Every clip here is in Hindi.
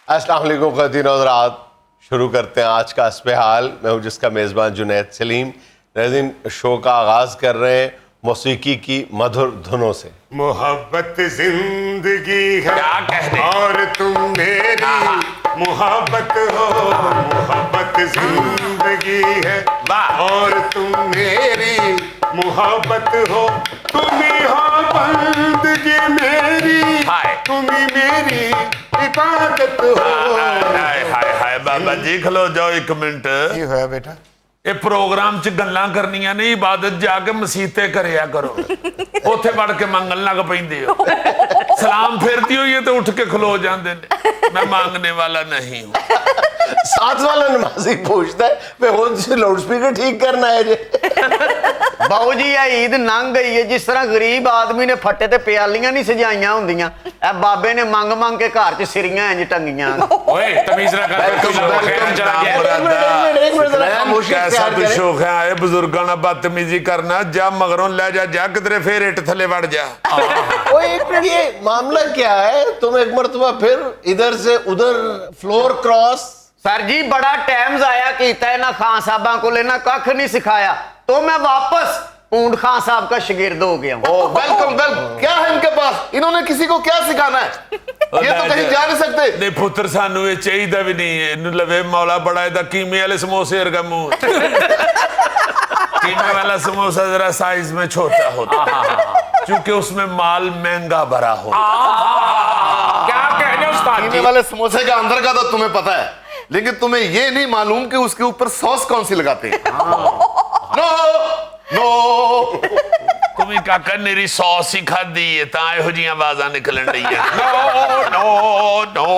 अस्सलाम वालेकुम ख़वातीन और हज़रात, शुरू करते हैं आज का हस्बे हाल। मैं हूँ जिसका मेज़बान जुनैद सलीम। नाज़रीन, शो का आगाज़ कर रहे हैं मौसीकी की मधुर धुनों से। मोहब्बत जिंदगी है क्या कहने? और तुम मेरी मोहब्बत हो। मोहब्बत जिंदगी है वाह। और तुम मेरी मोहब्बत हो। तुम ही हो बंदगी मेरी, हाय। तुम ही मेरी इबादत हो। हाय हाय हाय बाबा जी खलो जाओ एक मिनट। ਕੀ ਹੋਇਆ ਬੇਟਾ? ਇਹ ਪ੍ਰੋਗਰਾਮ 'ਚ ਗੱਲਾਂ ਕਰਨੀਆਂ ਨਹੀਂ, ਇਬਾਦਤ ਜਾ ਕੇ ਮਸੀਤੇ ਕਰਿਆ ਕਰੋ। ਉੱਥੇ ਵੜ ਕੇ ਮੰਗਣ ਲੱਗ ਪੈਂਦੇ ਹੋ। ਸਲਾਮ ਫੇਰਦੀ ਹੋਈ ਹੈ ਤੇ ਉੱਠ ਕੇ ਖਲੋ ਜਾਂਦੇ ਨੇ। मैं मांगने वाला नहीं हूँ। साथ वाला नमाजी पूछता है मैं वो लाउड स्पीकर ठीक करना है जे। ਬਾਊ ਜੀ ਇਹ ਈਦ ਲੰਘ ਗਈ ਹੈ। ਜਿਸ ਤਰ੍ਹਾਂ ਗਰੀਬ ਆਦਮੀ ਨੇ ਫੱਟੇ ਤੇ ਪਿਆਲੀਆਂ ਨਹੀਂ ਸਜਾਈਆਂ ਹੁੰਦੀਆਂ, ਇਹ ਬਾਬੇ ਨੇ ਮੰਗ ਮੰਗ ਕੇ ਘਰ 'ਚ ਸਿਰੀਆਂ ਇੰਜ ਟੰਗੀਆਂ। ओए तमीज ना कर। कैसा तू शौक है आए बुजुर्गों ਨਾਲ ਬਦਤਮੀਜ਼ੀ करना। जा मगरों ले जा किधरे फिर इट थले वड़ जा। ओ एक मिनट, ये मामला क्या है? तुम एक मरतबा फिर इधर से उधर फ्लोर क्रॉस। सर जी बड़ा टाइम जाया कीता है ना, खान साहबा को लेना कख नहीं सिखाया, तो मैं वापस पूंड खान साहब का शिगिर्द हो गया हूँ। Welcome welcome. क्या है इनके पास? इन्होंने किसी को क्या सिखाना है? ये तो कहीं जा नहीं सकते। नहीं पुत्र सानू ये चाहिए भी नहीं है। इन्हू लवे मौला बड़ा है कीमे वाले समोसे वर्गा मुंह। कीमे वाला समोसा जरा साइज में छोटा होता क्योंकि उसमें माल महंगा भरा होता। क्या कहने उस्ताद कीमे वाले समोसे का अंदर का तो तुम्हें पता है, लेकिन तुम्हें ये नहीं मालूम कि उसके ऊपर सॉस कौन सी लगाते हैं। नो नो तुम्हें काका मेरी सॉस ही खादी है ता इहो जी आवाज़ां निकलन रही है। नो नो नो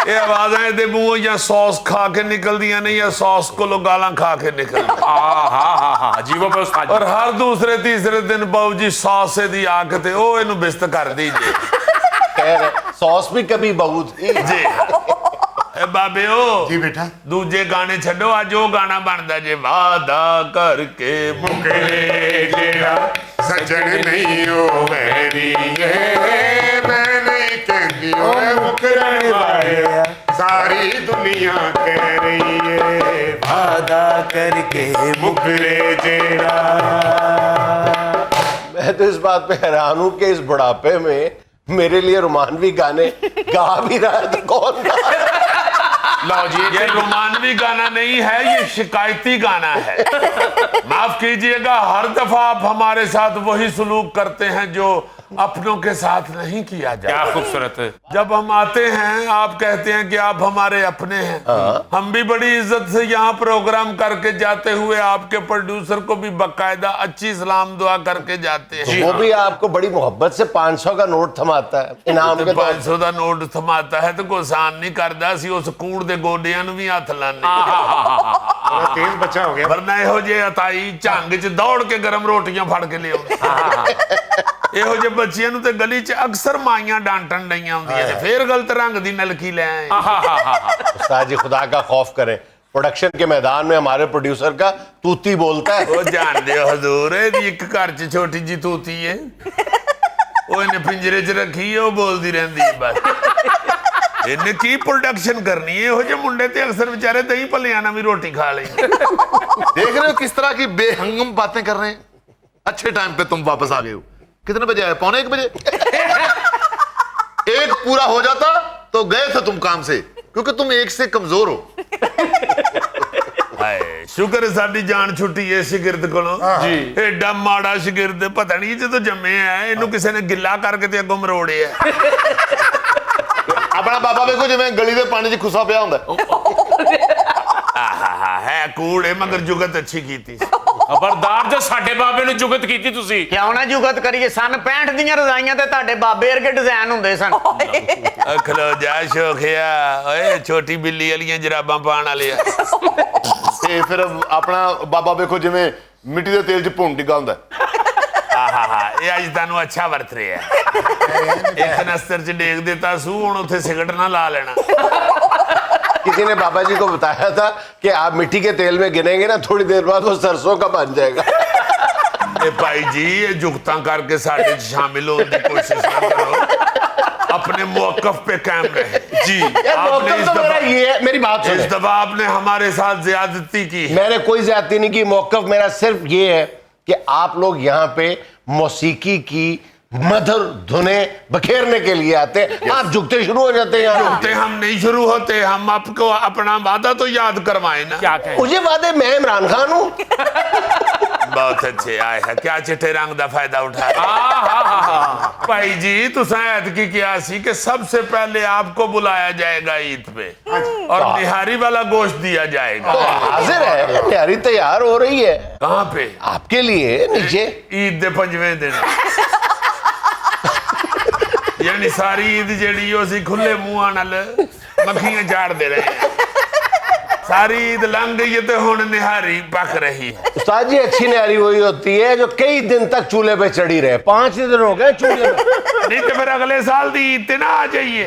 ये आवाज़ां दे मुंह या सॉस खा के निकलदियां नहीं या सॉस को गालां खा के निकलदी। हाँ अजीब पे उस्ताद। और हर दूसरे तीसरे दिन बाबू जी सॉस दी आके ते ओ इनु बिस्त कर दीजिए। खैर सॉस भी कभी बहुत थी जी। ए बाबे ओ ਜੀ ਬੇਟਾ। दूजे गाने छड्डो अज ओ गाना बनदा जे वादा करके मुकरे जेड़ा सजन नहीं हो वैरी है। मैं नहीं कहती हो मुकरन वाले, सारी दुनिया कह रही है वादा करके मुकरे जेड़ा। मैं तो इस बात पे हैरान हूँ कि इस बुढ़ापे में मेरे लिए रोमानवी गाने गा भी रहा है कि कौन गा रहा है? लो जी ये रोमानवी गाना नहीं है, ये शिकायती गाना है। माफ कीजिएगा, हर दफा आप हमारे साथ वही सलूक करते हैं जो अपनों के साथ नहीं किया जाता। क्या खूबसूरत है। जब हम आते हैं आप कहते हैं कि आप हमारे अपने हैं। हम भी बड़ी इज्जत से यहाँ प्रोग्राम करके जाते हुए आपके प्रोड्यूसर को भी बकायदा अच्छी सलाम दुआ करके जाते हैं। वो भी आपको बड़ी मोहब्बत से 500 का नोट थमाता है इनाम के तौर 500 का नोट थमाता है तो कोई आसान नहीं करता सी उस कूड़ दे गोडियां नूं भी हथ लाने। थोड़ा तेज बच्चा हो गया। वरना इहो जे अताई झंग च दौड़ के गरम रोटियां फड़ के लियाउंदे। ਇਹੋ ਜਿਹੇ ਬੱਚਿਆਂ ਨੂੰ ਤੇ ਗਲੀ 'ਚ ਅਕਸਰ ਮਾਈਆਂ ਡਾਂਟਣ ਡਈਆਂ ਹੁੰਦੀਆਂ ਤੇ ਫੇਰ ਗਲਤ रंग दी नलकी ले आए। उस्ताद जी खुदा का खौफ करें, प्रोडक्शन के मैदान में हमारे प्रोड्यूसर का तूती बोलता है। ਉਹ ਜਾਣਦੇ ਹੋ ਹਜ਼ੂਰ ਇਹਦੀ ਇੱਕ ਘਰ 'ਚ ਛੋਟੀ ਜੀ ਤੂਤੀ ਏ, ਉਹ ਇਹਨੇ ਪਿੰਜਰੇ 'ਚ ਰੱਖੀ ਏ, ਉਹ ਬੋਲਦੀ ਰਹਿੰਦੀ ਹੈ ਬਸ। ਇਹਨੇ ਕੀ प्रोडक्शन करनी है? ਇਹੋ ਜਿਹੇ ਮੁੰਡੇ ਤੇ ਅਕਸਰ ਵਿਚਾਰੇ ਦਹੀਂ ਭੱਲਿਆਂ ਨਾਲ ਵੀ ਰੋਟੀ ਖਾ ਲਈ। देख रहे हो किस तरह की बेहंगम बातें कर रहे हैं। अच्छे टाइम पे तुम वापस आ गए हो। कितने बजे आए? 1:45 बजे। एक पूरा हो जाता तो गए थे तुम काम से, क्योंकि तुम एक से कमजोर हो। ਹਾਏ ਸ਼ੁਕਰ ਸਾਡੀ ਜਾਨ ਛੁੱਟੀ ਏ ਸ਼ਾਗਿਰਦ ਕੋਲੋਂ ਜੀ। ਐਡਾ ਮਾੜਾ ਸ਼ਾਗਿਰਦ ਪਤਾ ਨਹੀਂ ਜਦੋਂ ਜੰਮੇ ਆ ਇਹਨੂੰ ਕਿਸੇ ਨੇ ਗਿੱਲਾ ਕਰਕੇ ਤੇ ਅੱਗੋਂ ਮਰੋੜਿਆ। अपना बाबा देखो जिवें गली दे पानी च खुसा पिया हुंदा ਹੈ ਕੂੜੇ ਮਗਰ ਜੁਗਤ ਅੱਛੀ ਕੀਤੀ ਸੀ। ਖਬਰਦਾਰ ਜੇ ਸਾਡੇ ਬਾਬੇ ਨੂੰ ਜੁਗਤ ਕੀਤੀ ਤੁਸੀਂ। ਕਿਉਂ ਨਾ ਜੁਗਤ ਕਰੀਏ? ਸਨ 65 ਦੀਆਂ ਰਜ਼ਾਈਆਂ ਤੇ ਤੁਹਾਡੇ ਬਾਬੇ ਵਰਗੇ ਡਿਜ਼ਾਈਨ ਹੁੰਦੇ ਸਨ। ਖਲੋ ਜਾ ਸ਼ੋਖਿਆ ਓਏ ਛੋਟੀ ਬਿੱਲੀ ਵਾਲੀਆਂ ਜਰਾਬਾਂ ਪਾਣ ਵਾਲੇ ਆ। ਤੇ ਫਿਰ ਆਪਣਾ ਬਾਬਾ ਵੇਖੋ ਜਿਵੇਂ ਮਿੱਟੀ ਦੇ ਤੇਲ 'ਚ ਭੁੰਨ ਡਿੱਗਾ ਹੁੰਦਾ। ਇਹ ਅੱਜ ਤੁਹਾਨੂੰ ਅੱਛਾ ਵਰਤ ਰਿਹਾ। ਇੱਕ ਨਸਤਰ 'ਚ ਡੇਗ ਦਿੱਤਾ ਸੂ ਹੁਣ ਉੱਥੇ ਸਿਗਰਟ ਨਾ ਲਾ ਲੈਣਾ। किसी ने बाबा जी को बताया था कि आप मिट्टी के तेल में गिनेंगे ना थोड़ी देर बाद वो सरसों का बन जाएगा। भाई जी ये जुगतां करके साडे च शामिल होने की कोशिश ना करो। अपने मौकफ पे कायम रहे। जी आपने मौकफ इस तो मेरा दफा- ये है, मेरी बात इस सुने। दफा आपने हमारे साथ ज्यादती की है। मैंने कोई ज्यादती नहीं की, मौकफ मेरा सिर्फ ये है कि आप लोग यहाँ पे मौसीकी की मधुर धुनें बखेरने के लिए आते हैं, आप झुकते शुरू हो जाते हैं यहाँ। होते हम नहीं शुरू होते, हम आपको अपना वादा तो याद करवाए ना। क्या कहें? मुझे वादे मैं इमरान खान हूँ। बहुत अच्छे आए हैं, क्या चिट्टे रंग का फायदा उठा भाई जी। तुसा ऐतकी क्या सी कि सबसे पहले आपको बुलाया जाएगा ईद पे और निहारी वाला गोश्त दिया जाएगा। तो हाजिर है, तैयारी तैयार हो रही है कहाँ पे? आपके लिए नीचे। ईद दे 5वें दिन यानी सारी ईद जेड़ी ओ सी खुले मुंह नाल मक्खियां झाड़ दे रहे हैं। सारी ईद लंघ गई है तो हुण निहारी पक रही है। उस्ताद जी अच्छी निहारी वही होती है जो कई दिन तक चूल्हे पे चढ़ी रहे। 5 दिन हो गए चूल्हे पे। नहीं तो फिर अगले साल दी ईद ते ना आ जाइए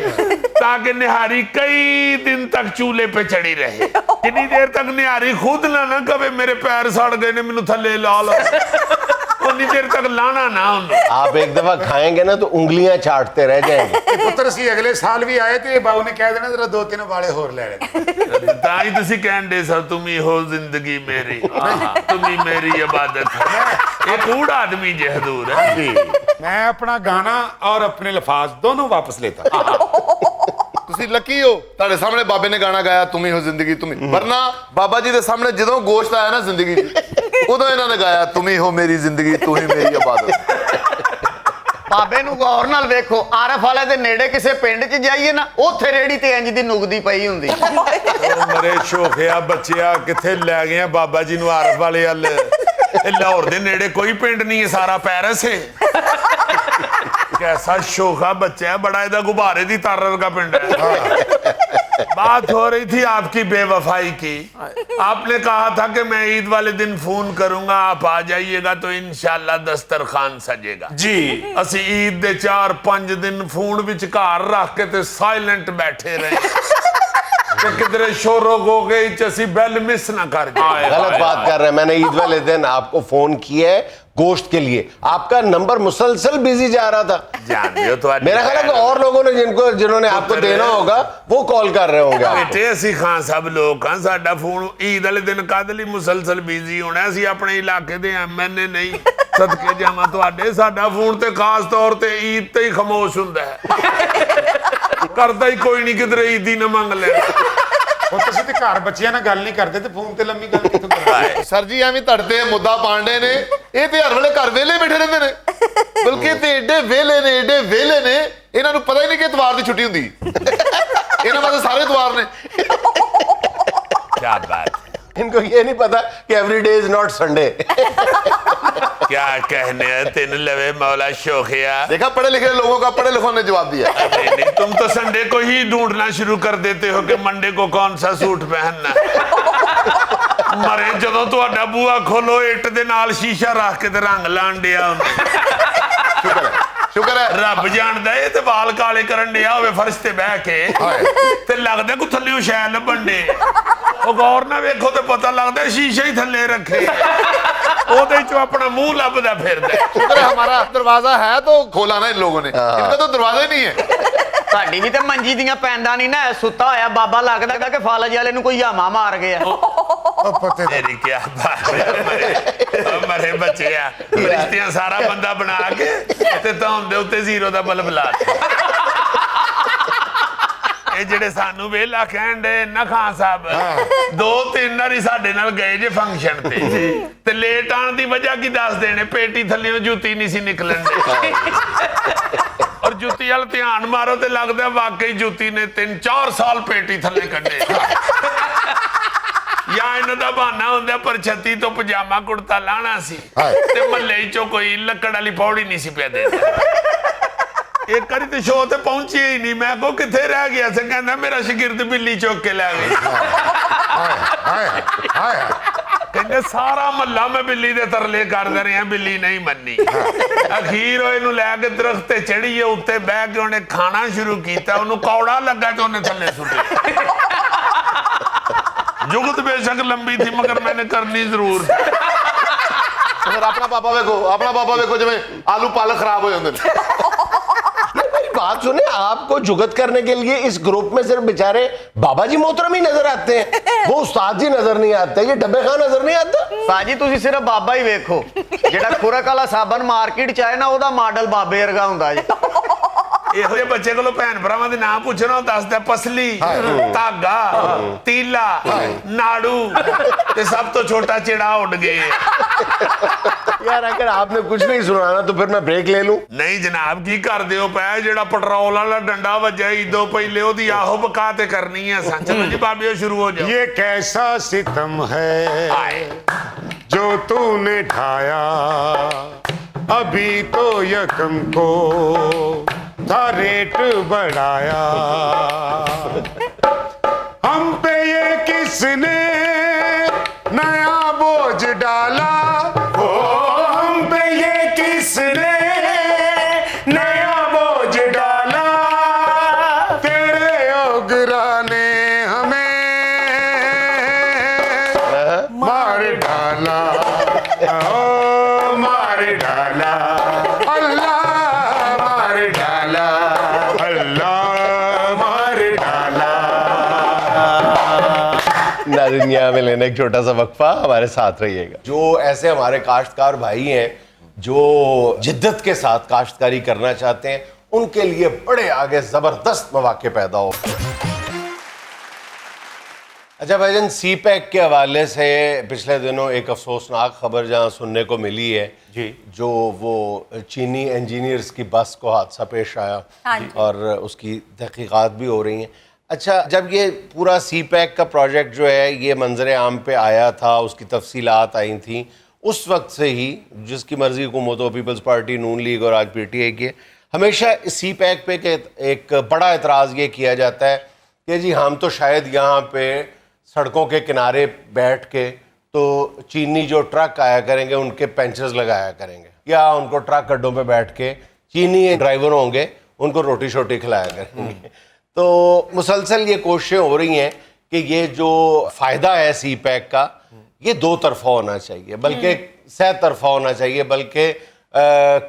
ताकि निहारी कई दिन तक चूल्हे पे चढ़ी रहे। जितनी देर तक निहारी खुद ना कहे मेरे पैर सड़ गए ने मैनू थल्ले ला लो, उतनी देर तक लाना ना उन्हें। आप एक दफा खाएंगे ना तो उंगलियां चाटते रह जाएंगे। पुत्र सी अगले साल भी आए थे, बाबू ने कह देना जरा 2-3 वाले होर ले लेने। ਤਾਂ ਹੀ ਤੁਸੀਂ ਕਹਿੰਦੇ ਸਰ ਤੁਮ ਹੀ ਹੋ ਜ਼ਿੰਦਗੀ ਮੇਰੀ, ਤੁਮ ਹੀ ਮੇਰੀ ਇਬਾਦਤ ਹੈ। ਇਹ ਕੂੜ ਆਦਮੀ ਜੇ ਹਜ਼ੂਰ ਹੈ जी मैं अपना गाना और अपने लफाज दोनों वापस लेता ਤੁਸੀਂ ਲੱਕੀ ਹੋ, ਤੁਹਾਡੇ ਸਾਹਮਣੇ ਬਾਬੇ ਨੇ ਗਾਣਾ ਗਾਇਆ ਤੁਮ ਹੀ ਹੋ ਜ਼ਿੰਦਗੀ ਤੁਮ ਹੀ। ਵਰਨਾ ਬਾਬਾ ਜੀ ਦੇ ਸਾਹਮਣੇ ਜਦੋਂ ਗੋਸ਼ਤ ਆਇਆ ਨਾ ਜ਼ਿੰਦਗੀ 'ਚ ਉਦੋਂ ਇਹਨਾਂ ਨੇ ਗਾਇਆ ਤੁਮ ਹੀ ਹੋ ਮੇਰੀ ਜ਼ਿੰਦਗੀ ਤੂੰ ਹੀ ਮੇਰੀ ਇਬਾਦਤ। ਬਾਬੇ ਨੂੰ ਗੌਰ ਨਾਲ ਵੇਖੋ, ਆਰਫ ਵਾਲੇ ਦੇ ਨੇੜੇ ਕਿਸੇ ਪਿੰਡ 'ਚ ਜਾਈਏ ਨਾ, ਉੱਥੇ ਰੇੜੀ ਤੇ ਇੰਜ ਦੀ ਨੁਗਦੀ ਪਈ ਹੁੰਦੀ। ਉਹ ਮਰੇ ਸ਼ੋਖਿਆ ਬੱਚਿਆ ਕਿੱਥੇ ਲੈ ਗਏ ਆ ਬਾਬਾ ਜੀ ਨੂੰ ਆਰਫ ਵਾਲੇ ਵੱਲ। ਇਹ ਲਾਹੌਰ ਦੇ ਨੇੜੇ ਕੋਈ ਪਿੰਡ ਨਹੀਂ ਹੈ, ਸਾਰਾ ਪੈਰਿਸ ਹੈ। कैसा शोखा बच्चा है, बड़ा इधर गुब्बारे दी तार का पिंड है। बात हो रही थी आपकी बेवफाई की। आपने कहा था कि मैं ईद वाले दिन फोन करूंगा, आप आ जाइएगा तो इंशाल्लाह दस्तरखान सजेगा जी। ਅਸੀਂ ईद ਦੇ 4-5 दिन फोन विच घर रख के ते साइलेंट बैठे रहे कि किधरे शोरो हो गई ਅਸੀਂ बेल मिस ना कर जाए। गलत बात कर रहे हैं। मैंने ईद वाले दिन आपको फोन किया है गोश्त के लिए, आपका नंबर मुसलसल बिजी जा रहा था। जानते हो तो मेरा ख्याल है कि और लोगों ने जिन्होंने आपको देना होगा वो कॉल कर रहे होंगे आपको। बेटे ਅਸੀਂ ਖਾਂ ਸਭ ਲੋਕ ਹਾਂ, ਸਾਡਾ ਫੋਨ ਈਦ ਵਾਲੇ ਦਿਨ ਕਦ ਲਈ ਮੁਸਲਸਲ ਬਿਜ਼ੀ ਹੋਣਾ। ਅਸੀਂ ਆਪਣੇ ਇਲਾਕੇ ਦੇ ਐਮਐਨਏ ਨਹੀਂ, ਸਦਕੇ ਜਾਵਾਂ ਤੁਹਾਡੇ। ਸਾਡਾ ਫੋਨ ਤੇ ਖਾਸ ਤੌਰ ਤੇ ਈਦ ਤੇ ਹੀ ਖਾਮੋਸ਼ ਹੁੰਦਾ ਹੈ, ਕਰਦਾ ਹੀ ਕੋਈ ਨਹੀਂ ਕਿਧਰੇ ਈਦੀ ਨਾ ਮੰਗ ਲੈ। ਹੁਣ ਤੁਸੀਂ ਤੇ ਘਰ ਬੱਚਿਆਂ ਨਾਲ ਗੱਲ ਨਹੀਂ ਕਰਦੇ ਤੇ ਫੋਨ ਤੇ ਲੰਮੀ ਗੱਲ ਕਿੱਥੋਂ ਕਰਦੇ? ਸਰ ਜੀ ਐਵੇਂ ਧੜਦੇ ਮੁੱਦਾ ਪਾਂਡੇ ਨੇ, ਇਹ ਤੇ ਹਰ ਵੇਲੇ ਘਰ ਵਿਹਲੇ ਬੈਠੇ ਰਹਿੰਦੇ ਨੇ, ਬਲਕਿ ਤੇ ਏਡੇ ਵਿਹਲੇ ਨੇ, ਏਡੇ ਵਿਹਲੇ ਨੇ, ਇਹਨਾਂ ਨੂੰ ਪਤਾ ਹੀ ਨਹੀਂ ਕਿ ਇਤਵਾਰ ਦੀ ਛੁੱਟੀ ਹੁੰਦੀ। ਇਹਨਾਂ ਵਾਸਤੇ ਸਾਰੇ ਇਤਵਾਰ ਨੇ। क्या बात है, इनको ये नहीं पता कि every day is not Sunday. क्या कहने हैं तेन लवे मौला शोखिया। देखा पढ़े लिखे लोगों का पढ़े लिखों ने जवाब दिया। नहीं नहीं, तुम तो संडे को ही ढूंढना शुरू कर देते हो कि मंडे को कौन सा सूट पहनना है। मरे ਜਦੋਂ ਤੁਹਾਡਾ ਬੂਆ ਖੋਲੋ ਇੱਟ ਦੇ ਨਾਲ ਸ਼ੀਸ਼ਾ ਰੱਖ ਕੇ ਤੇ ਰੰਗ ਲਾਣ ਡਿਆ ਹੁੰਦਾ। शुक्र है ਰੱਬ ਜਾਣਦਾ ਇਹ ਤੇ ਵਾਲ ਕਾਲੇ ਕਰਨ ਡਿਆ ਹੋਵੇ ਫਰਸ਼ ਤੇ ਬਹਿ ਕੇ ਤੇ ਲੱਗਦਾ ਕੋ ਥੱਲੇ ਸ਼ੈ ਲੱਭਣ ਡੇ। ਉਹ ਗੌਰ ਨਾਲ ਵੇਖੋ ਤੇ ਪਤਾ ਲੱਗਦਾ ਸ਼ੀਸ਼ਾ ਹੀ ਥੱਲੇ ਰੱਖੇ, ਉਹਦੇ ਚੋਂ ਆਪਣਾ ਮੂੰਹ ਲੱਭਦਾ ਫਿਰਦਾ। शुक्र है हमारा दरवाजा है तो खोला ना इन लोगों ने, इनका तो दरवाजा ही नहीं है। ਤੁਹਾਡੀ ਵੀ ਤੇ ਮੰਜੀ ਦੀਆਂ ਪੈਂਦਾ ਨਹੀਂ ਨਾ, ਸੁੱਤਾ ਹੋਇਆ ਬਾਬਾ ਲੱਗਦਾ ਕਿ ਫਾਲਜ ਵਾਲੇ ਨੂੰ ਕੋਈ ਹਾਮਾ ਮਾਰ ਗਿਆ। तेरी क्या बात है, मरे बच्चे रिश्तियां सारा बंदा बना के ते धौन दे उत्ते जीरो दा बल्ब ला ਇਹ ਜਿਹੜੇ ਸਾਨੂੰ ਵੇਲਾ ਕਹਿਣ ਦੇ ਨਾ ਖਾਨ ਸਾਹਿਬ 2-3 ਵਾਰੀ ਸਾਡੇ ਨਾਲ ਗਏ ਜੇ ਫੰਕਸ਼ਨ ਤੇ ਲੇਟ ਆਣ ਦੀ ਵਜ੍ਹਾ ਕੀ ਦੱਸ ਦੇਣੇ, ਪੇਟੀ ਥੱਲੇੋਂ ਜੁੱਤੀ ਨਹੀਂ ਸੀ ਨਿਕਲਣ ਦੇ। ਔਰ ਜੁੱਤੀ ਵਾਲ ਧਿਆਨ ਮਾਰੋ ਤੇ ਲੱਗਦਾ ਵਾਕਈ ਜੁੱਤੀ ਨੇ 3-4 ਸਾਲ ਪੇਟੀ ਥੱਲੇ ਕੱਢੇ। ਜਾਂ ਇਹਨਾਂ ਦਾ ਬਹਾਨਾ ਹੁੰਦਾ ਪਰ ਛੱਤੀ ਤੋਂ ਪਜਾਮਾ ਕੁੜਤਾ ਲਾਣਾ ਸੀ ਤੇ ਮਹੱਲੇ ਚੋਂ ਕੋਈ ਲੱਕੜ ਵਾਲੀ ਪੌੜੀ ਨਹੀਂ ਸੀ ਪਿਆ ਦੇਦਾ। ਇੱਕ ਵਾਰੀ ਤੇ ਸ਼ੋਅ ਤੇ ਪਹੁੰਚਿਆ ਹੀ ਨਹੀਂ, ਮੈਂ ਕੋ ਕਿੱਥੇ ਰਹਿ ਗਿਆ ਸੀ, ਕਹਿੰਦਾ ਮੇਰਾ ਸ਼ਾਗਿਰਦ ਬਿੱਲੀ ਚੁੱਕ ਕੇ ਲੈ ਗਈ। ਕਹਿੰਦੇ ਸਾਰਾ ਮਹੱਲਾ ਮੈਂ ਬਿੱਲੀ ਦੇ ਤਰਲੇ ਕਰਦਾ ਰਿਹਾ, ਬਿੱਲੀ ਨਹੀਂ ਮੰਨੀ। ਅਖੀਰ ਉਹ ਇਹਨੂੰ ਲੈ ਕੇ ਦਰਖਤ ਤੇ ਚੜ੍ਹੀ, ਉੱਤੇ ਬਹਿ ਕੇ ਉਹਨੇ ਖਾਣਾ ਸ਼ੁਰੂ ਕੀਤਾ, ਉਹਨੂੰ ਕੌੜਾ ਲੱਗਾ ਤੇ ਉਹਨੇ ਥੱਲੇ ਸੁੱਟਿਆ। जुगत बेशक लंबी थी मगर मैंने करनी जरूर। फिर अपना पापा वेखो जिवें आलू पालक खराब हो जाते हैं। मेरी बात सुने, आपको जुगत करने के लिए इस ग्रुप में सिर्फ बेचारे बाबा जी मोहतरम ही नजर आते हैं, वो उस्ताद जी नजर नहीं आते, ये डब्बे खान नजर नहीं आता। ਸਾਜੀ ਤੁਸੀਂ ਸਿਰਫ ਬਾਬਾ ਹੀ ਵੇਖੋ, ਜਿਹੜਾ ਖੁਰਕ ਵਾਲਾ ਸਾਬਣ ਮਾਰਕੀਟ ਚ ਆਏ ਨਾ ਉਹਦਾ ਮਾਡਲ ਬਾਬੇ ਵਰਗਾ ਹੁੰਦਾ ਜੀ। ਇਹੋ ਜਿਹੇ ਬੱਚੇ ਕੋਲੋਂ ਭੈਣ ਭਰਾਵਾਂ ਦੇ ਨਾਮ ਪੁੱਛਣਾ, ਦੱਸਦਾ ਪਸਲੀ, ਧਾਗਾ, ਤੀਲਾ, ਨਾੜੂ ਤੇ ਸਭ ਤੋਂ ਛੋਟਾ ਚਿੜਾ ਉੱਡ ਗਏ। यार अगर आपने कुछ नहीं सुनाना तो फिर मैं ब्रेक ले लूं। ਨਹੀਂ ਜਨਾਬ, ਕੀ ਕਰਦੇ ਹੋ ਪੈ? ਜਿਹੜਾ ਪੈਟਰੋਲ ਵਾਲਾ ਡੰਡਾ ਵੱਜਿਆ ਇਦੋਂ ਪਹਿਲੇ ਉਹਦੀ ਆਹੋ ਬਕਾ ਤੇ ਕਰਨੀ ਹੈ। ਚਲੋ ਜੀ ਬਾਬਿਓ, ਸ਼ੁਰੂ ਹੋ ਜਾਓ। ये कैसा सितम है जो तूने ढाया, अभी तो यकम को था रेट बढ़ाया। हम पे ये किसने नया बोझ डाला, ओ हम पे ये किसने नया बोझ डाला। तेरे ओगरा ने हमें मार डाला, ओ मार डाला, अल्लाह मार डाला, अल्लाह मार डाला। नाज़रीन, यहाँ में लेना एक छोटा सा वक्फा, हमारे साथ रहिएगा। जो ऐसे हमारे काश्तकार भाई हैं जो जिद्दत के साथ काश्तकारी करना चाहते हैं, उनके लिए बड़े आगे जबरदस्त मौके पैदा हो। अच्छा भाईजान, सी पैक के हवाले से पिछले दिनों एक अफसोसनाक खबर जहाँ सुनने को मिली है जी, जो वो चीनी इंजीनियर्स की बस को हादसा पेश आया और उसकी तहकीकात भी हो रही हैं। अच्छा, जब ये पूरा सी पैक का प्रोजेक्ट जो है ये मंजर आम पे आया था, उसकी तफसीलात आई थी, उस वक्त से ही जिसकी मर्जी हुकूमत हो, पीपल्स पार्टी, नून लीग और आज PTI की, हमेशा सी पैक पे एक बड़ा एतराज़ ये किया जाता है कि जी हम तो शायद यहाँ पे सड़कों के किनारे बैठ के तो चीनी जो ट्रक आया करेंगे उनके पेंचर्स लगाया करेंगे, या उनको ट्रक अड्डों पे बैठ के चीनी ड्राइवर होंगे, उनको रोटी शोटी खिलाया करेंगे। तो मुसलसल ये कोशिशें हो रही हैं कि ये जो फ़ायदा है सी पैक का, ये दो तरफा होना चाहिए, बल्कि सह तरफा होना चाहिए, बल्कि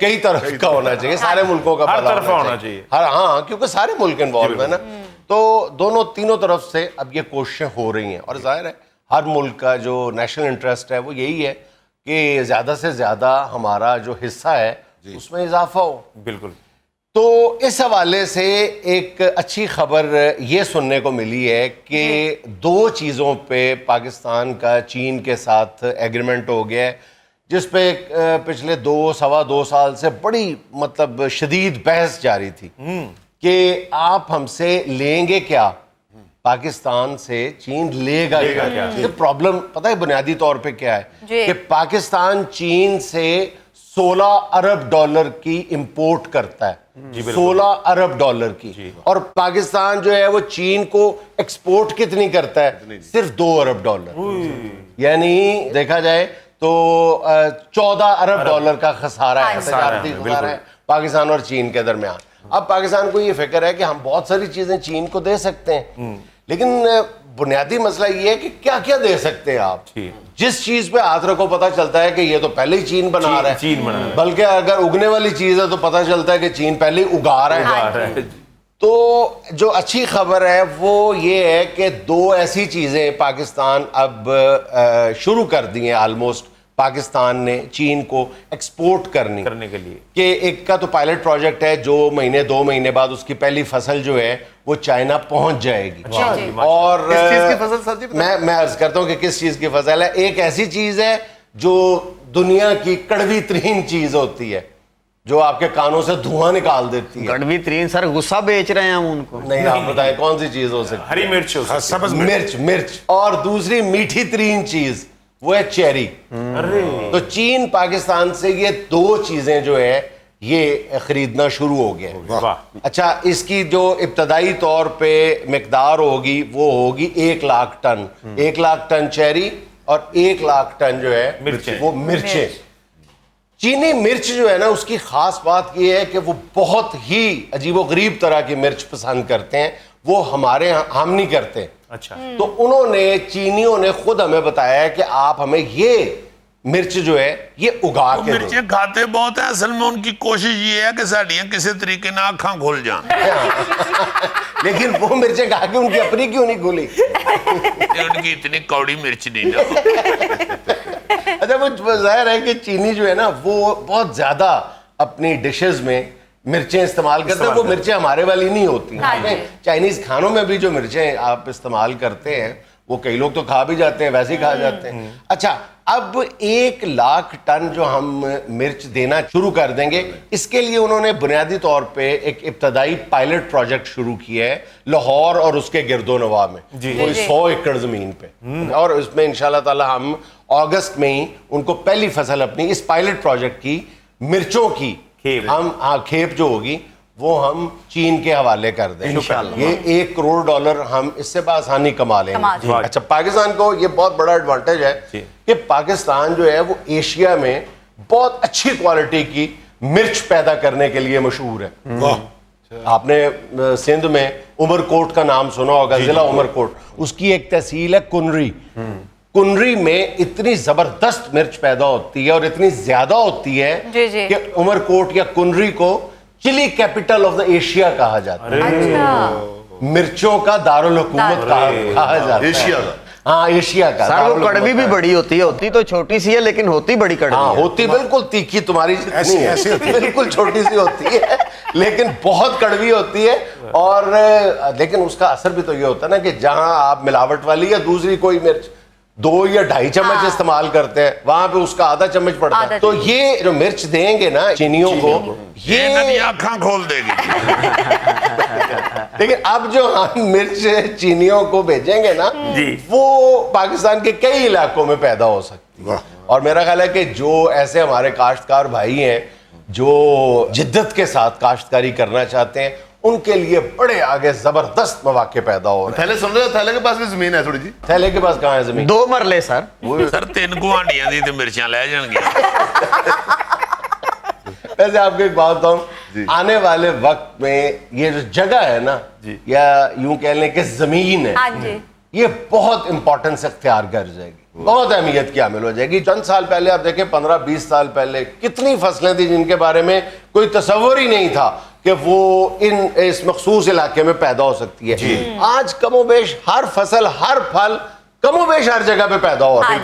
कई तरफ का होना चाहिए, सारे मुल्कों का हर भला तरफा होना चाहिए। हाँ, क्योंकि सारे मुल्क इन्वॉल्व है ना, तो दोनों तीनों तरफ से अब ये कोशिशें हो रही हैं। और जाहिर है हर मुल्क का जो नेशनल इंटरेस्ट है वो यही है कि ज़्यादा से ज़्यादा हमारा जो हिस्सा है उसमें इजाफा हो। बिल्कुल। तो इस हवाले से एक अच्छी खबर ये सुनने को मिली है कि दो चीज़ों पे पाकिस्तान का चीन के साथ एग्रीमेंट हो गया है, जिस पे पिछले सवा दो साल से बड़ी मतलब शदीद बहस जारी थी कि आप हमसे लेंगे क्या, पाकिस्तान से चीन लेगा क्या। ये प्रॉब्लम पता है बुनियादी तौर पे क्या है कि पाकिस्तान चीन से 16 अरब डॉलर की इंपोर्ट करता है, 16 अरब डॉलर की, और पाकिस्तान जो है वो चीन को एक्सपोर्ट कितनी करता है, सिर्फ 2 अरब डॉलर। यानी देखा जाए तो 14 अरब डॉलर का खसारा है, तजारती खसारा है पाकिस्तान और चीन के दरमियान। अब पाकिस्तान को ये फिक्र है कि हम बहुत सारी चीजें चीन को दे सकते हैं, लेकिन बुनियादी मसला ये है कि क्या क्या दे सकते हैं आप। जिस चीज पे हाथ रखो पता चलता है कि ये तो पहले ही चीन बना रहा है, बल्कि अगर उगने वाली चीज है तो पता चलता है कि चीन पहले ही उगा रहा है। तो जो अच्छी खबर है वो ये है कि दो ऐसी चीजें पाकिस्तान अब शुरू कर दी हैं, ऑलमोस्ट पाकिस्तान ने चीन को एक्सपोर्ट करने के लिए, कि एक का तो पायलट प्रोजेक्ट है जो 2 महीने बाद उसकी पहली फसल जो है वो चाइना पहुंच जाएगी। और किस चीज की फसल सर जी? मैं अर्ज करता हूँ कि किस चीज की फसल है। एक ऐसी चीज है जो दुनिया की कड़वी तरीन चीज होती है, जो आपके कानों से धुआं निकाल देती है। कड़वी तरीन सर, गुस्सा बेच रहे हैं हम उनको। नहीं, आप बताएं कौन सी चीज हो सकती है? हरी मिर्च हो सकती है। सबज मिर्च। और दूसरी मीठी तरीन चीज वो है चेरी। तो चीन पाकिस्तान से ये दो चीजें जो है ये खरीदना शुरू हो गया है। अच्छा, इसकी जो इब्तदाई तौर पे मिकदार होगी वो होगी 1 lakh ton. 1 lakh ton cherry और 1 लाख टन जो है वो मिर्चें। चीनी मिर्च जो है ना, उसकी खास बात ये है कि वो बहुत ही अजीबोगरीब तरह की मिर्च पसंद करते हैं, वो हमारे हम नहीं करते। अच्छा। तो उन्होंने, चीनियों ने खुद हमें बताया है कि आप हमें ये मिर्च जो है ये उगा वो के दें। मिर्चें खाते बहुत है, असल में उनकी कोशिश ये है कि साड़ियां किसी तरीके ना अखां खोल जाएं। लेकिन वो मिर्चें खा के उनकी अपनी क्यों नहीं खुली? ये उनकी इतनी कौड़ी मिर्च नहीं ना। अच्छा, वो जाहिर है कि चीनी जो है ना वो बहुत ज्यादा अपनी डिशेस में मिर्चें इस्तेमाल करते हैं। वो मिर्चें हमारे वाली नहीं होती। हाँ जी। चाइनीज खानों में भी जो मिर्चें आप इस्तेमाल करते हैं वो कई लोग तो खा भी जाते हैं, वैसे ही खा जाते हैं। अच्छा, अब 1 लाख टन जो हम मिर्च देना शुरू कर देंगे, इसके लिए उन्होंने बुनियादी तौर पे एक इब्तदाई पायलट प्रोजेक्ट शुरू किया है लाहौर और उसके गिरदोनवा में, कोई 100 एकड़ जमीन पे। और इसमें इंशाल्लाह ताला हम अगस्त में ही उनको पहली फसल अपनी इस पायलट प्रोजेक्ट की मिर्चों की हम खेप जो होगी वो हम चीन के हवाले कर दें इंशाल्लाह। ये $1 करोड़ हम इससे बासानी कमा लेंगे। अच्छा, पाकिस्तान को ये बहुत बड़ा एडवांटेज है कि पाकिस्तान जो है वो एशिया में बहुत अच्छी क्वालिटी की मिर्च पैदा करने के लिए मशहूर है। आपने सिंध में उमरकोट का नाम सुना होगा, जिला उमरकोट, उसकी एक तहसील है कुनरी। कुनरी में इतनी जबरदस्त मिर्च पैदा होती है और इतनी ज्यादा होती है कि उमरकोट या कुनरी को chilli capital of the Asia कहा जाता है। अच्छा। मिर्चों का दारुल हुकूमत कहा जाता है एशिया का। हाँ, एशिया का। सर वो कड़वी भी बड़ी होती है, होती तो छोटी सी है लेकिन होती बड़ी कड़वी हाँ, है। होती बिल्कुल तीखी तुम्हारी जितनी है, बिल्कुल छोटी सी होती है लेकिन बहुत कड़वी होती है। और लेकिन उसका असर भी तो ये होता है ना कि जहां आप मिलावट वाली या दूसरी कोई मिर्च 2 या 2.5 चम्मच इस्तेमाल करते हैं, वहां पे उसका आधा चम्मच पड़ता है। तो ये जो मिर्च देंगे ना चीनियों को, ये नदी आँखां खोल देगी। लेकिन अब जो हम मिर्च चीनियों को भेजेंगे ना, वो पाकिस्तान के कई इलाकों में पैदा हो सकती है। और मेरा ख्याल है कि जो ऐसे हमारे काश्तकार भाई हैं जो जिद्दत के साथ काश्तकारी करना चाहते हैं, उनके लिए बड़े आगे जबरदस्त मौके पैदा हो रहे हैं। थैले सुन रहे हो? थैले के पास भी जमीन है थोड़ी जी। थैले के पास कहाँ है जमीन? 2 मरले सर। सर 3 गुआंढियां दी ते मिर्चियां ले जाएंगे। वैसे आपको एक बात बताऊं, आने वाले वक्त में ये जो जगह है ना, या यूं कह लें कि जमीन है, हाँ जी। ये बहुत इंपॉर्टेंस इख्तियार कर जाएगी, बहुत अहमियत की हामिल हो जाएगी। चंद साल पहले आप देखें, 15-20 साल पहले कितनी फसलें थी जिनके बारे में कोई तस्वर ही नहीं था कि वो इस मखसूस इलाके में पैदा हो सकती है। आज कमोबेश हर फसल, हर फल कमोबेश हर जगह पे पैदा हो रहा है।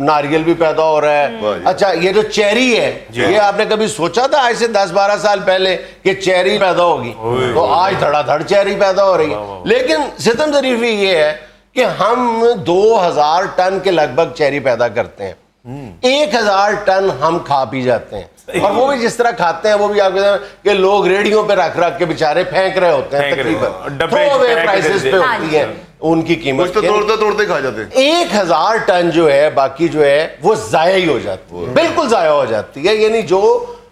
नारियल भी पैदा हो रहा है। अच्छा, ये जो चेरी है, ये आपने कभी सोचा था आज से 10-12 साल पहले कि चेरी पैदा होगी? तो आज धड़ाधड़ चेरी पैदा हो रही है। लेकिन सितम ज़रीफ़ी ये है कि हम 2000 टन के लगभग चेरी पैदा करते हैं। 1000 टन हम खा पी जाते हैं, और वो भी जिस तरह खाते हैं वो भी आपके कि लोग रेडियो पे रख रख के बेचारे फेंक रहे होते हैं। तकरीबन थ्रोअवे प्राइसेस पे होती है उनकी कीमत। तो तोड़ते तोड़ते खा जाते हैं। 1000 टन जो है, बाकी जो है वो जाया ही हो जाती है, बिल्कुल जाया हो जाती है, यानी जो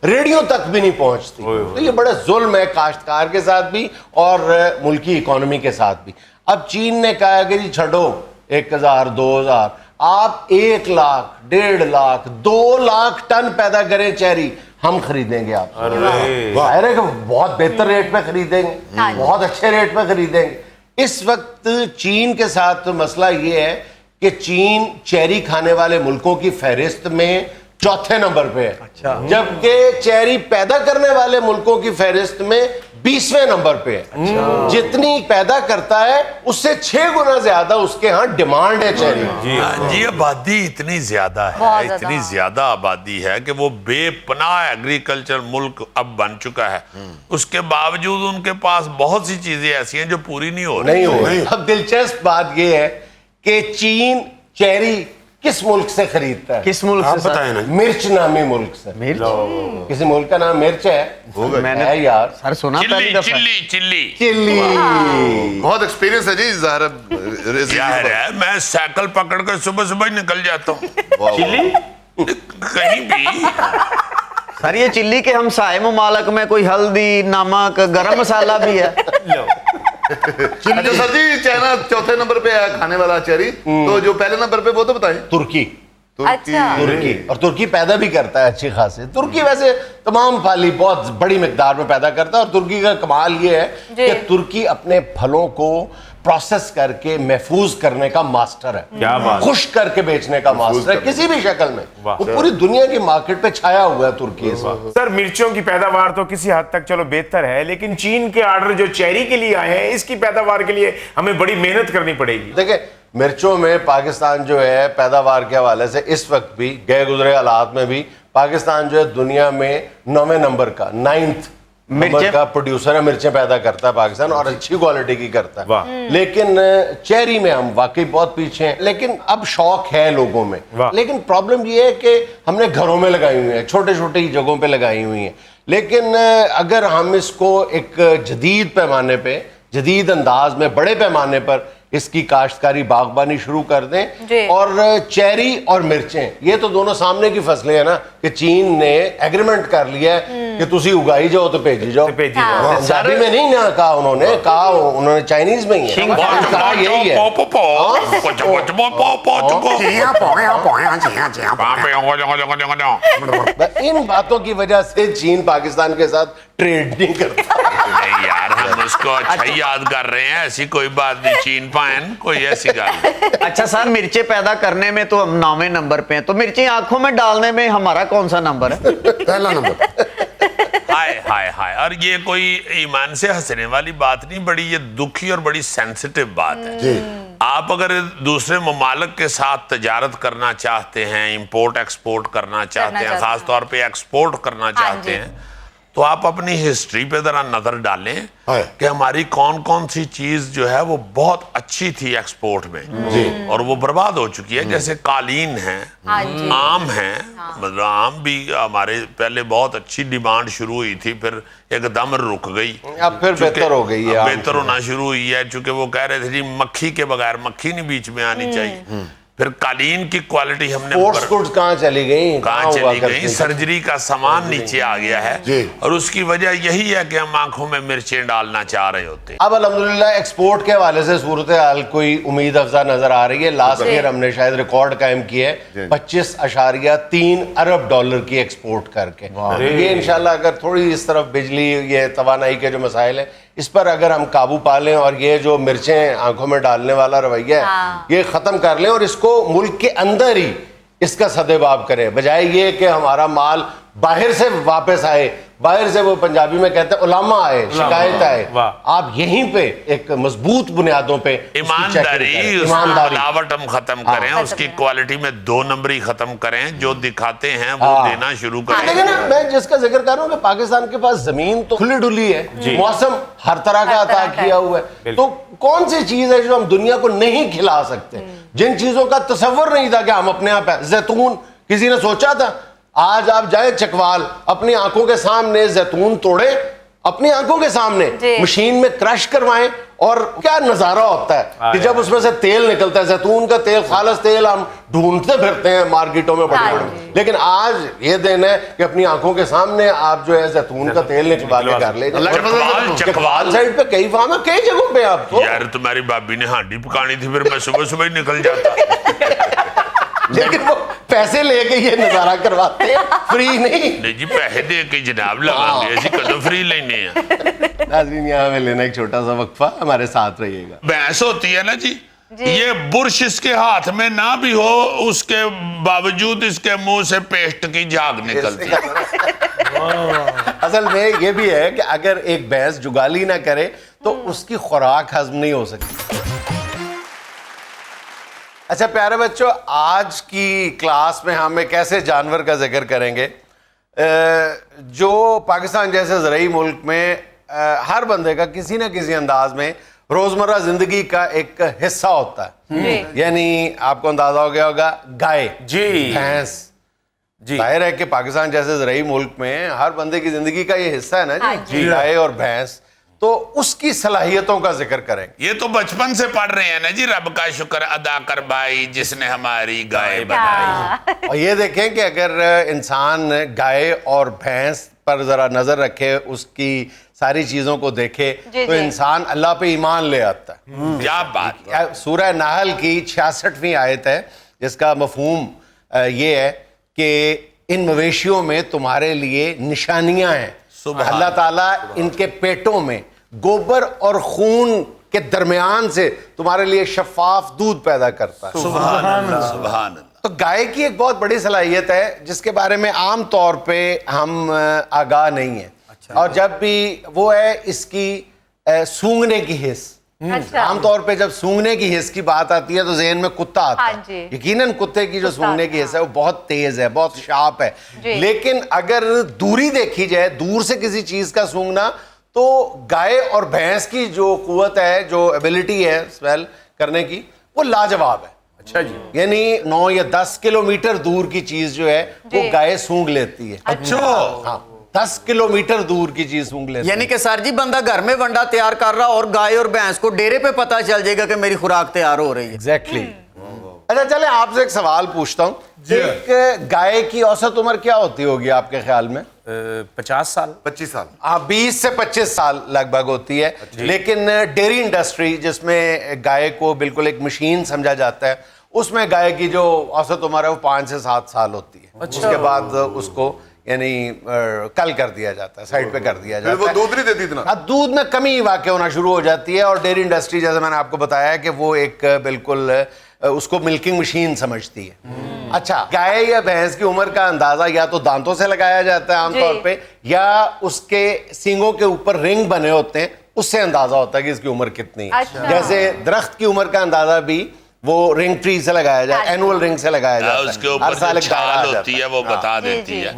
रेडियो तक भी नहीं पहुंचती। तो ये बड़ा जुल्म है काश्तकार के साथ भी और मुल्की इकोनॉमी के साथ भी। अब चीन ने कहा कि जी छोड़ो 1000, 2000, आप 1 लाख, 1.5 लाख, 2 लाख टन पैदा करें चेरी, हम खरीदेंगे आप। जाहिर है कि बहुत बेहतर रेट पे खरीदेंगे, बहुत अच्छे रेट पे खरीदेंगे। इस वक्त चीन के साथ मसला ये है कि चीन चेरी खाने वाले मुल्कों की फहरिस्त में 4थे नंबर पे है, जबकि चेरी पैदा करने वाले मुल्कों की फहरिस्त में 20वें नंबर पे है। जितनी पैदा करता है उससे 6 गुना ज्यादा उसके यहाँ डिमांड है चेरी। जी, आबादी इतनी ज्यादा है, इतनी ज्यादा आबादी है कि वो बेपनाह एग्रीकल्चर मुल्क अब बन चुका है। उसके बावजूद उनके पास बहुत सी चीजें ऐसी हैं जो पूरी नहीं हो रही। अब दिलचस्प बात यह है कि चीन चेरी किस मुल्क से खरीदता है? किस मुल्क से? बताएं ना। मिर्च नामी मुल्क से। मिर्च? किसी मुल्क का नाम मिर्च है? मैंने है यार, सर सुना पहली चिल्ली दफा। Chilli chilli chilli. बहुत एक्सपीरियंस है जी ज़ाहिर यार है, मैं साइकिल पकड़ कर सुबह सुबह ही निकल जाता हूँ चिल्ली कहीं भी। सर ये चिल्ली के हमसाए ममालक में कोई हल्दी, नमक, गरम मसाला भी है। अच्छा सर जी, चाइना 4थे नंबर पे है खाने वाला चेरी, तो जो पहले नंबर पे वो तो बताएं। तुर्की। अच्छा। तुर्की, और तुर्की पैदा भी करता है अच्छी खासी। तुर्की वैसे तमाम फल बहुत बड़ी मिकदार में पैदा करता है, और तुर्की का कमाल ये है कि तुर्की अपने फलों को प्रोसेस करके महफूज करने का मास्टर है, क्या बात। खुश करके बेचने का मास्टर है किसी भी शक्ल में। वो पूरी दुनिया की मार्केट पे छाया हुआ है तुर्की इस वक्त। सर मिर्चों की पैदावार तो किसी हद तक चलो बेहतर है, लेकिन चीन के ऑर्डर जो चेरी के लिए आए हैं इसकी पैदावार के लिए हमें बड़ी मेहनत करनी पड़ेगी। देखिए, मिर्चों में पाकिस्तान जो है पैदावार के हवाले से इस वक्त भी, गए गुजरे हालात में भी, पाकिस्तान जो है दुनिया में 9वें नंबर का, 9th नंबर का प्रोड्यूसर है। मिर्चें पैदा करता है पाकिस्तान और अच्छी क्वालिटी की करता वाह। है। लेकिन चेरी में हम वाकई बहुत पीछे हैं, लेकिन अब शौक है लोगों में। वाह। लेकिन प्रॉब्लम ये है कि हमने घरों में लगाई हुई है, छोटे छोटे ही जगहों पे लगाई हुई है। लेकिन अगर हम इसको एक जदीद पैमाने पे, जदीद अंदाज में, बड़े पैमाने पर इसकी काश्तकारी बागबानी शुरू कर जी। दें, और चेरी और मिर्चें, ये तो दोनों सामने की फसलें हैं ना, कि चीन ने एग्रीमेंट कर लिया है कि तुसी उगाई जाओ तो भेजी जाओ। भेजी जाओ। हाँ, पंजाबी में नहीं ना कहा उन्होंने, कहा उन्होंने चाइनीज में ही है, कहा यही है। इन बातों की वजह से चीन पाकिस्तान के साथ ट्रेड नहीं करता। नहीं यार, हम उसको अच्छा ही याद कर रहे हैं, ऐसी कोई बात नहीं। चीन पान कोई ऐसी गल। अच्छा सर, मिर्चें पैदा करने में तो हम 9वें नंबर पे हैं, तो मिर्चें आंखों में डालने में हमारा कौन सा नंबर है? पहला नंबर। हाय हाय हाय। और ये कोई ईमान से हंसने वाली बात नहीं, बड़ी ये दुखी और बड़ी सेंसिटिव बात है। जी। आप अगर दूसरे ममालिक के साथ तजारत करना चाहते हैं, इंपोर्ट एक्सपोर्ट करना चाहते हैं, खास तौर पे एक्सपोर्ट करना चाहते हैं, तो आप अपनी हिस्ट्री पे जरा नजर डालें कि हमारी कौन कौन सी चीज जो है वो बहुत अच्छी थी एक्सपोर्ट में और वो बर्बाद हो चुकी है। जैसे कालीन है, आम है, मतलब आम भी हमारे पहले बहुत अच्छी डिमांड शुरू हुई थी, फिर एकदम रुक गई, अब फिर बेहतर हो गई है, बेहतर होना शुरू हुई है, चूंकि वो कह रहे थे जी मक्खी के बगैर, मक्खी नहीं बीच में आनी चाहिए। फिर कालीन की क्वालिटी हमने स्पोर्ट्स गुड्स कहाँ चली गई, कहाँ चली गई, सर्जरी का सामान नीचे आ गया है, और उसकी वजह यही है कि हम आंखों में मिर्चें डालना चाह रहे होते हैं। अब अल्हम्दुलिल्लाह एक्सपोर्ट के हवाले से सूरत हाल कोई उम्मीद अफजा नजर आ रही है। लास्ट ईयर हमने शायद रिकॉर्ड कायम किया है 25.3 अरब डॉलर की एक्सपोर्ट करके। ये इंशाल्लाह अगर थोड़ी इस तरफ बिजली, ये तवानाई के जो मसाइल है, इस पर अगर हम काबू पा लें और ये जो मिर्चें आंखों में डालने वाला रवैया है ये खत्म कर लें और इसको मुल्क के अंदर ही इसका सदेबाब करें, बजाय ये कि हमारा माल बाहर से वापस आए, बाहर से, वो पंजाबी में कहते हैं उलामा आए, शिकायत आए। आप यहीं पे एक मजबूत बुनियादों पे ईमानदारी, मिलावट हम खत्म करें, उसकी क्वालिटी में 2 नंबरी खत्म करें, जो दिखाते हैं वो देना शुरू करें। लेकिन मैं जिसका जिक्र कर रहा हूँ कि पाकिस्तान के पास जमीन तो खुली डुली है, मौसम हर तरह का अता किया हुआ है, तो कौन सी चीज है जो हम दुनिया को नहीं खिला सकते, जिन चीजों का तसव्वुर नहीं था कि हम अपने यहाँ पे, जैतून किसी ने सोचा था? आज आप जाए चकवाल, अपनी आंखों के सामने जैतून तोड़े, अपनी आंखों के सामने मशीन में क्रश करवाएं, और क्या नजारा होता है कि जब उसमें से तेल निकलता है, जैतून का तेल, खालिस तेल हम ढूंढते फिरते हैं मार्केटों में बड़े बड़े, लेकिन आज ये दिन है कि अपनी आंखों के सामने आप जो है जैतून का तेल निकलवा के कर ले। चकवाल साइड पे कई फार्म है, कई जगहों पे आप तो। यार तुम्हारी भाभी ने हांडी पकानी थी, फिर मैं सुबह सुबह ही निकल जाता। लेकिन वो पैसे लेके ये नजारा करवाते हैं, फ्री नहीं जी, पैसे दे के जनाब लगाएंगे, ऐसी कदम फ्री लेने हैं। नाज़रीन, यहाँ में लेना एक छोटा सा वक्फा, हमारे साथ रहिएगा। भैंस होती है ना जी, ये बुरश इसके हाथ में ना भी हो, उसके बावजूद इसके मुंह से पेस्ट की झाग निकलती है। असल में ये भी है कि अगर एक भैंस जुगाली ना करे तो उसकी खुराक हजम नहीं हो सकती। अच्छा प्यारे बच्चों, आज की क्लास में हम एक ऐसे जानवर का जिक्र करेंगे जो पाकिस्तान जैसे ज़राई मुल्क में हर बंदे का किसी न किसी अंदाज में रोजमर्रा जिंदगी का एक हिस्सा होता है। यानी आपको अंदाजा हो गया होगा, गाय, भैंस। जाहिर है कि पाकिस्तान जैसे ज़राई मुल्क में हर बंदे की जिंदगी का ये हिस्सा है ना जी, गाय और भैंस। तो उसकी सलाहियतों का जिक्र करेंगे। ये तो बचपन से पढ़ रहे हैं ना जी, रब का शुक्र अदा कर भाई जिसने हमारी गाय बनाई। और ये देखें कि अगर इंसान गाय और भैंस पर जरा नजर रखे, उसकी सारी चीजों को देखे, तो इंसान अल्लाह पे ईमान ले आता है। क्या बात। सूरह नाहल की 66वीं आयत है, जिसका मफहूम ये है कि इन मवेशियों में तुम्हारे लिए निशानियां हैं। अल्लाह ताला इनके पेटों में गोबर और खून के दरमियान से तुम्हारे लिए शफाफ दूध पैदा करता है। सुभान अल्लाह, सुभान अल्लाह। तो गाय की एक बहुत बड़ी सलाहियत है जिसके बारे में आम तौर पे हम आगाह नहीं है। और जब भी वो है इसकी सूंघने की हिस्स। अच्छा। आमतौर पे जब सूंघने की हिस्स की बात आती है तो ज़हन में कुत्ता आता हाँ है। जी। यकीनन कुत्ते की जो सूंघने की हिस्स है वो बहुत तेज है, बहुत शार्प है। जी। लेकिन अगर दूरी देखी जाए, दूर से किसी चीज का सूंघना, तो गाय और भैंस की जो कुव्वत है, जो एबिलिटी है स्मेल करने की, वो लाजवाब है। अच्छा जी। यानी 9 या 10 किलोमीटर दूर की चीज जो है वो जी। गाय सूंघ लेती है। अच्छा, हाँ, 10 किलोमीटर दूर की चीज सूंघ लेती है। यानी कि सर जी बंदा घर में वंडा तैयार कर रहा और गाय और भैंस को डेरे पे पता चल जाएगा कि मेरी खुराक तैयार हो रही है। एग्जैक्टली। अच्छा, चले आपसे एक सवाल पूछता हूँ। एक गाय की औसत उम्र क्या होती होगी आपके ख्याल में? 50 साल। 25 साल। हाँ, 20 से 25 साल लगभग होती है। लेकिन डेयरी इंडस्ट्री, जिसमें गाय को बिल्कुल एक मशीन समझा जाता है, उसमें गाय की जो औसत उम्र है वो 5 से 7 साल होती है। उसके बाद उसको यानी कल कर दिया जाता है, साइड पे कर दिया फिर जाता वो है। दूध नहीं देती इतना। अब दूध में कमी वाक़ होना शुरू हो जाती है और डेयरी इंडस्ट्री, जैसे मैंने आपको बताया कि वो एक बिल्कुल उसको मिल्किंग मशीन समझती है। अच्छा, गाय या भैंस की उम्र का अंदाजा या तो दांतों से लगाया जाता है आमतौर पे, या उसके सींगों के ऊपर रिंग बने होते हैं, उससे अंदाजा होता है कि इसकी उम्र कितनी है। अच्छा। जैसे दरख्त की उम्र का अंदाजा भी वो रिंग ट्री से लगाया जाता है, एनुअल रिंग से लगाया जाता है। उसके हर ऊपर साल जो एक दायरा आ छाल जाता होती है वो हाँ। बता जी, देती जी। है।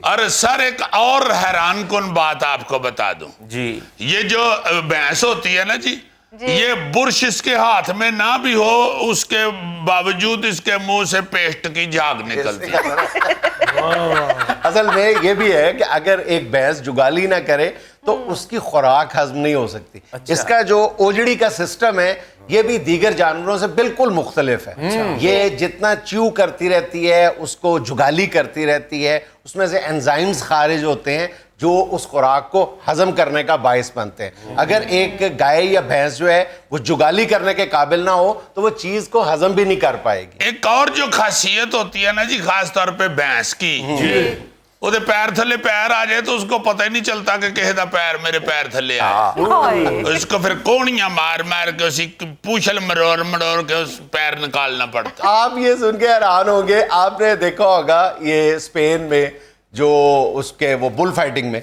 और सर एक और हैरान कुन बात आपको बता दूं, जी। ये जो भैंस होती है ना जी, ये बुर्श इसके हाथ में ना भी हो, उसके बावजूद इसके मुंह से पेस्ट की झाग निकलती है। असल में ये भी है कि अगर एक भैंस जुगाली ना करे तो उसकी खुराक हजम नहीं हो सकती। इसका जो ओजड़ी का सिस्टम है ये भी दीगर जानवरों से बिल्कुल मुख्तलिफ है। ये जितना च्यू करती रहती है, उसको जुगाली करती रहती है, उसमें से एंजाइम्स खारिज होते हैं जो उस खुराक को हजम करने का बायस बनते हैं। अगर एक गाय या भैंस जो है वो जुगाली करने के काबिल ना हो तो वो चीज को हजम भी नहीं कर पाएगी। एक और जो खासियत होती है ना जी, खास तौर पे भैंस की, ਉਹਦੇ पैर थले पैर आ जाए तो उसको पता ही नहीं चलता कि किसी का पैर मेरे पैर थले आया। इसको फिर कोहनियां मार मार के उसी पूछल मरोड़ मरोड़ के उस पैर निकालना पड़ता। आप ये सुन के हैरान होंगे, आपने देखा होगा ये स्पेन में जो उसके वो बुल फाइटिंग में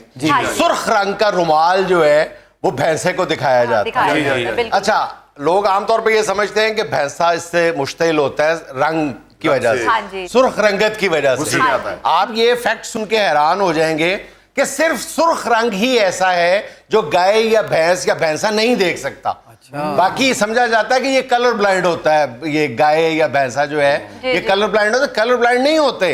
सुर्ख रंग का रुमाल जो है वो भैंसे को दिखाया जाता है। अच्छा, लोग आमतौर पे ये समझते हैं कि भैंसा इससे मुश्तिल होता है रंग की वजह हाँ जी। से, सुर्ख रंगत की वजह से। गुस्से में आता है। आप ये फैक्ट सुन के हैरान हो जाएंगे कि सिर्फ सुर्ख रंग ही ऐसा है जो गाय या भैंस या भैंसा नहीं देख सकता। बाकी समझा जाता है कि ये कलर ब्लाइंड होता है, ये गाय या भैंसा जो है ये कलर ब्लाइंड होता है। कलर ब्लाइंड नहीं होते।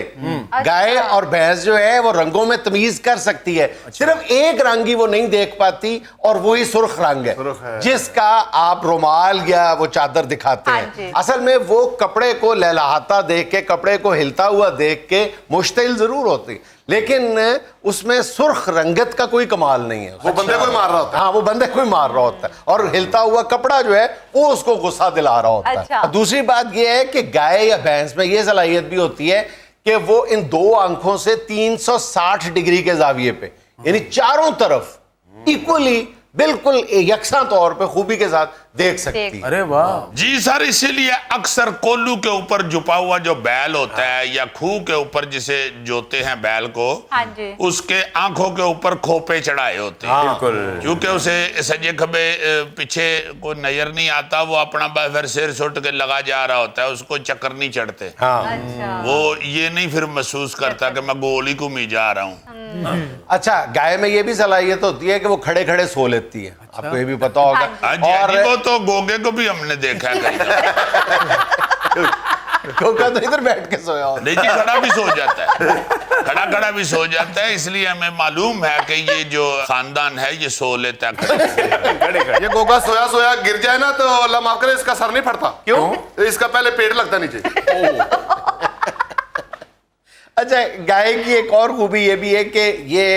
गाय और भैंस जो है वो रंगों में तमीज कर सकती है, सिर्फ एक रंग ही वो नहीं देख पाती और वही सुर्ख रंग है जिसका आप रुमाल या वो चादर दिखाते हाँ हैं। जी। असल में वो कपड़े को लहलहाता देख के, कपड़े को हिलता हुआ देख के मुश्तिल जरूर होती, लेकिन उसमें सुर्ख रंगत का कोई कमाल नहीं है। वो बंदे को ही मार रहा होता है। हाँ, वो बंदे को ही मार रहा होता है और हिलता हुआ कपड़ा जो है वो उसको गुस्सा दिला रहा होता अच्छा। है। दूसरी बात ये है कि गाय या भैंस में ये सलाहियत भी होती है कि वो इन दो आंखों से 360 डिग्री के जाविये पे, यानी चारों तरफ इक्वली, बिल्कुल यकसा तौर पे खूबी के साथ देख सकती है। अरे वाह। जी सर, इसीलिए अक्सर कोल्लू के ऊपर झुपा हुआ जो बैल होता है या खूह के ऊपर जिसे जोते हैं बैल को, हाँ जी। उसके आंखों के ऊपर खोपे चढ़ाए होते हैं। बिल्कुल। क्योंकि उसे सजे खबे पीछे कोई नजर नहीं आता, वो अपना फिर सिर सुट के लगा जा रहा होता है, उसको चक्कर नहीं चढ़ते। अच्छा। वो ये नहीं फिर महसूस करता कि मैं गोल ही घूमी जा रहा हूँ। अच्छा, गाय में ये भी सलाहियत होती है कि वो खड़े खड़े सो लेती है। आपको ये भी पता होगा। हाँ जी, हाँ जी, वो तो गोगे को भी हमने देखा है कई दफा। गोगा तो इधर बैठ के सोया होता है। नहीं जी, खड़ा भी सो जाता है, खड़ा खड़ा भी सो जाता है। इसलिए हमें मालूम है कि ये जो खानदान है ये सो लेता है। ये गोगा सोया सोया गिर जाए ना तो अल्लाह माफ करे इसका सर नहीं फटता। क्यों? इसका पहले पेट लगता नीचे। अच्छा, गाय की एक और खूबी ये भी है कि ये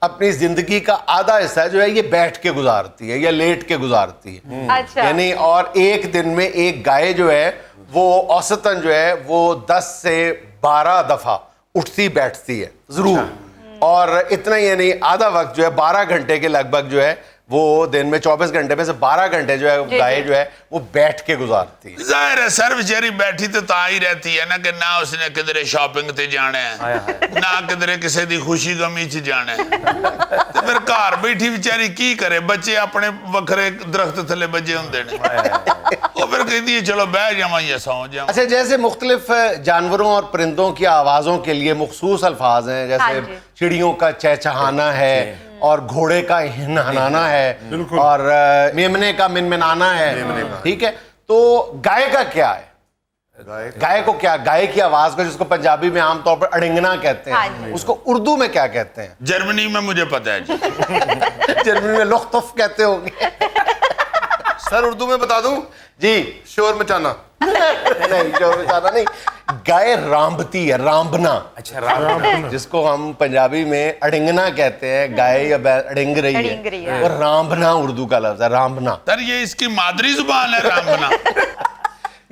अपनी जिंदगी का आधा हिस्सा जो है ये बैठ के गुजारती है या लेट के गुजारती है। अच्छा। यानी और एक दिन में एक गाय जो है वो औसतन जो है वो 10 से 12 दफा उठती बैठती है जरूर। और इतना, यानी आधा वक्त जो है 12 घंटे के लगभग जो है वो दिन में 24 घंटे में से 12 घंटे जो है गाय जो है वो बैठ के गुजारती है। जाहिर है सर बेचारी बैठी तो ता ही रहती है ना कि ना उसने किधरे शॉपिंग ते जाना है ना किधरे किसी दी खुशी गमी च जाना है ते फिर घर बैठी बेचारी की करे, बच्चे अपने वखरे दरख्त थले बजे होंदे ने वो फिर कहती है चलो बह जावा या सौ जावा। अच्छा, जैसे मुख्तलिफ जानवरों और परिंदों की आवाज़ों के लिए मखसूस अल्फाज हैं, हाँ जैसे जी। चिड़ियों का चहचहाना है और घोड़े का हिनहनाना है और मेमने का मिनमिनाना है, ठीक है। तो गाय का क्या है? गाय को क्या, गाय की आवाज को जिसको पंजाबी में आमतौर पर अड़िंगना कहते हाँ हैं, जी। उसको उर्दू में क्या कहते हैं? जर्मनी में मुझे पता है जी। जर्मनी में लुख्तुफ कहते होंगे। सर उर्दू में बता दूं, जी शोर मचाना। नहीं, जो बेचारा नहीं, गाय रांबती है, रांबना। अच्छा, राम जिसको हम पंजाबी में अड़िंगना कहते हैं, गाय या अड़िंग रही अड़िंग रही है। वो रांबना उर्दू का लफ्ज है, रांबना। सर ये इसकी मादरी जुबान है रामबना।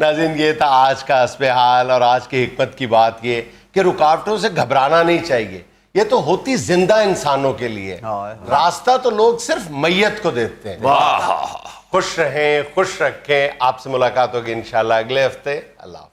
नाज़रीन, ये था आज का हस्बे हाल और आज की हिकमत की बात, ये कि रुकावटों से घबराना नहीं चाहिए। ये तो होती जिंदा इंसानों के लिए, रास्ता तो लोग सिर्फ मैयत को देते हैं। खुश रहें, खुश रखें। आपसे मुलाकात होगी इंशाल्लाह अगले हफ्ते। अल्लाह।